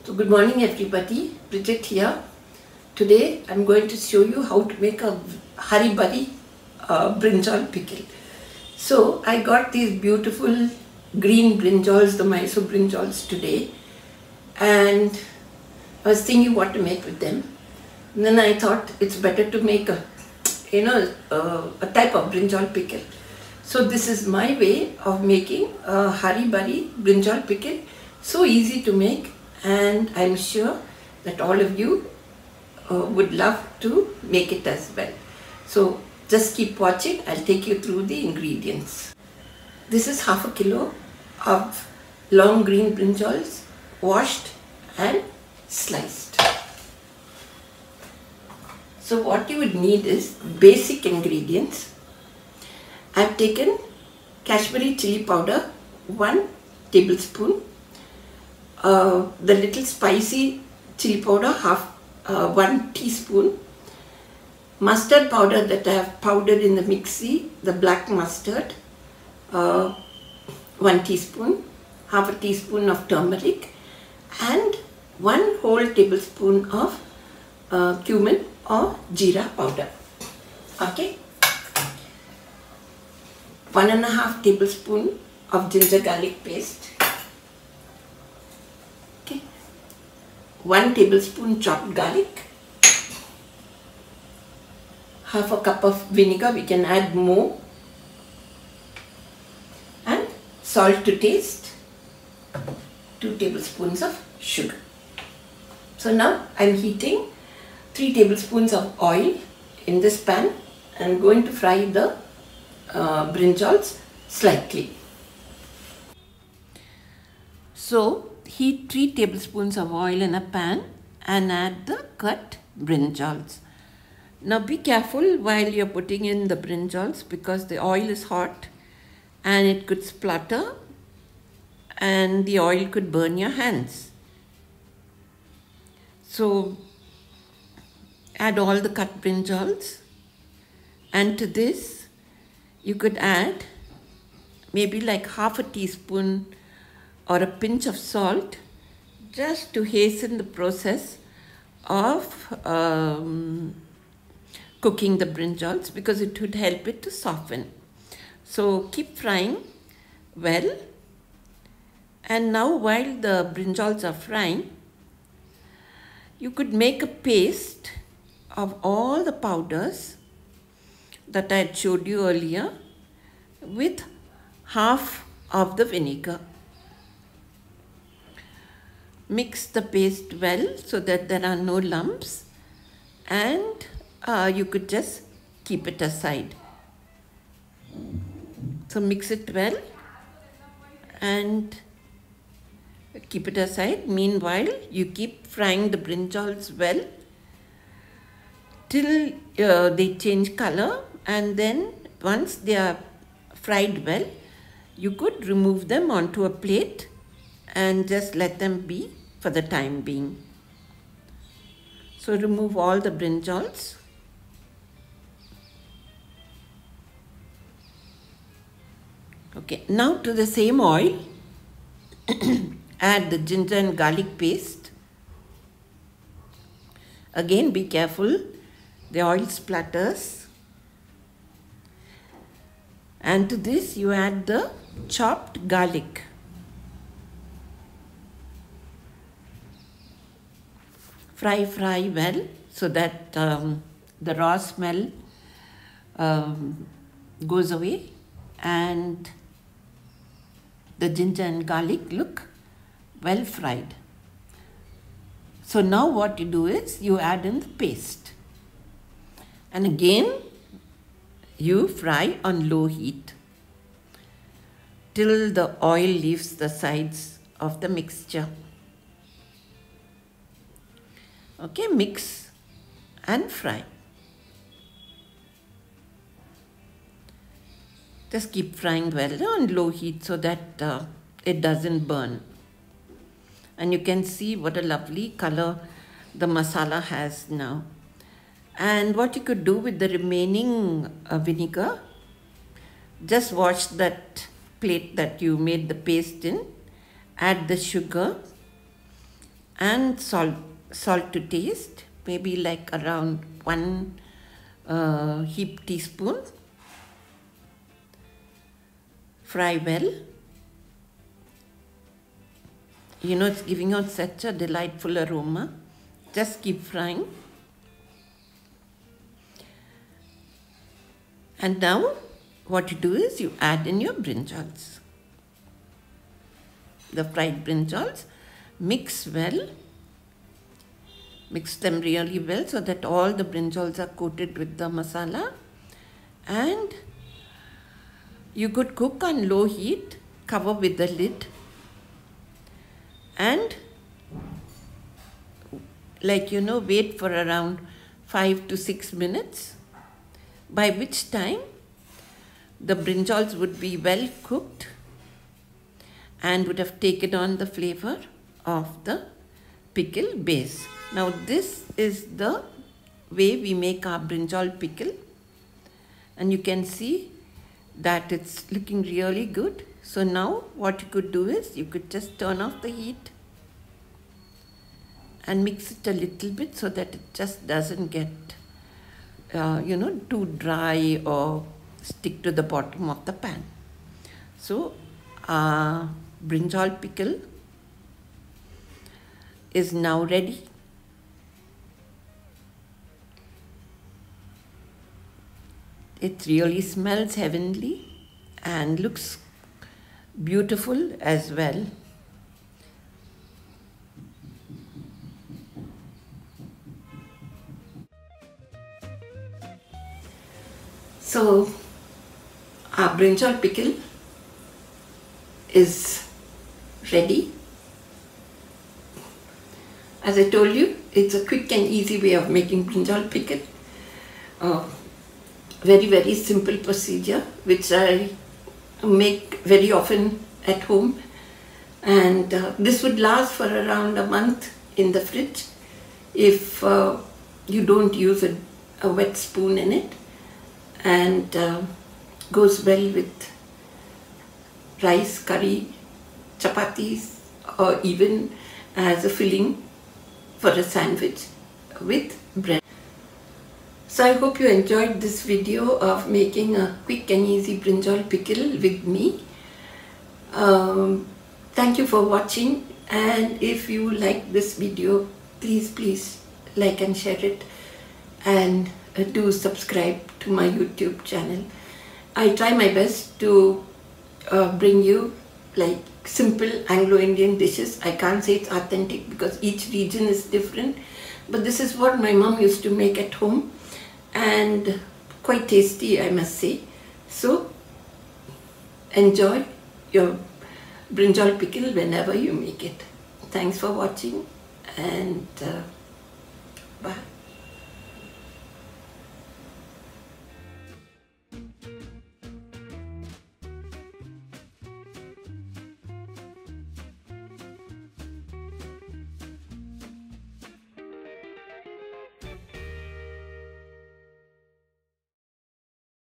So good morning everybody, Bridget here. Today I'm going to show you how to make a hari bari brinjal pickle. So I got these beautiful green brinjals, the Mysore brinjals today, and I was thinking what to make with them. And then I thought it's better to make a type of brinjal pickle. So this is my way of making a hari bari brinjal pickle. So easy to make, and I'm sure that all of you would love to make it as well. So just keep watching. I'll take you through the ingredients. This is half a kilo of long green brinjals, washed and sliced. So what you would need is basic ingredients. I've taken Kashmiri chilli powder, 1 tablespoon. The little spicy chili powder, 1 teaspoon. Mustard powder that I have powdered in the mixie, the black mustard, 1 teaspoon. Half a teaspoon of turmeric, and 1 whole tablespoon of cumin or jeera powder. Okay. 1.5 tablespoon of ginger garlic paste. 1 tablespoon chopped garlic, half a cup of vinegar, we can add more, and salt to taste, 2 tablespoons of sugar. So now I am heating 3 tablespoons of oil in this pan and going to fry the brinjals slightly. So heat 3 tablespoons of oil in a pan and add the cut brinjals. Now be careful while you're putting in the brinjals because the oil is hot and it could splutter and the oil could burn your hands. So add all the cut brinjals, and to this you could add maybe like half a teaspoon or a pinch of salt just to hasten the process of cooking the brinjals, because it would help it to soften. So keep frying well, and now while the brinjals are frying, you could make a paste of all the powders that I had showed you earlier with half of the vinegar. Mix the paste well so that there are no lumps, and you could just keep it aside. So mix it well and keep it aside. Meanwhile, you keep frying the brinjals well till they change color, and then once they are fried well, you could remove them onto a plate and just let them be for the time being. So remove all the brinjals. Okay, now to the same oil, add the ginger and garlic paste. Again, be careful, the oil splatters. And to this you add the chopped garlic. Fry well so that the raw smell goes away and the ginger and garlic look well fried. So now what you do is you add in the paste, and again you fry on low heat till the oil leaves the sides of the mixture. Okay, mix and fry. Just keep frying well on low heat so that it doesn't burn. And you can see what a lovely color the masala has now. And what you could do with the remaining vinegar, just wash that plate that you made the paste in, add the sugar and salt to taste, maybe like around 1 heaped teaspoon. Fry well. You know, it's giving out such a delightful aroma. Just keep frying. And now what you do is you add in your brinjals. The fried brinjals, mix well. Mix them really well so that all the brinjals are coated with the masala. And you could cook on low heat, cover with the lid, and wait for around 5 to 6 minutes, by which time the brinjals would be well cooked and would have taken on the flavor of the pickle base. Now this is the way we make our brinjal pickle, and you can see that it's looking really good. So now what you could do is you could just turn off the heat and mix it a little bit so that it just doesn't get too dry or stick to the bottom of the pan. So brinjal pickle is now ready. It really smells heavenly and looks beautiful as well. So our brinjal pickle is ready. As I told you, it's a quick and easy way of making brinjal pickle. Very, very simple procedure, which I make very often at home, and this would last for around a month in the fridge if you don't use a wet spoon in it, and goes well with rice, curry, chapatis, or even as a filling for a sandwich with bread. So I hope you enjoyed this video of making a quick and easy brinjal pickle with me. Thank you for watching, and if you like this video, please like and share it, and do subscribe to my YouTube channel. I try my best to bring you like simple Anglo-Indian dishes. I can't say it's authentic because each region is different, but this is what my mom used to make at home, and quite tasty, I must say. So enjoy your brinjal pickle whenever you make it. Thanks for watching, and bye.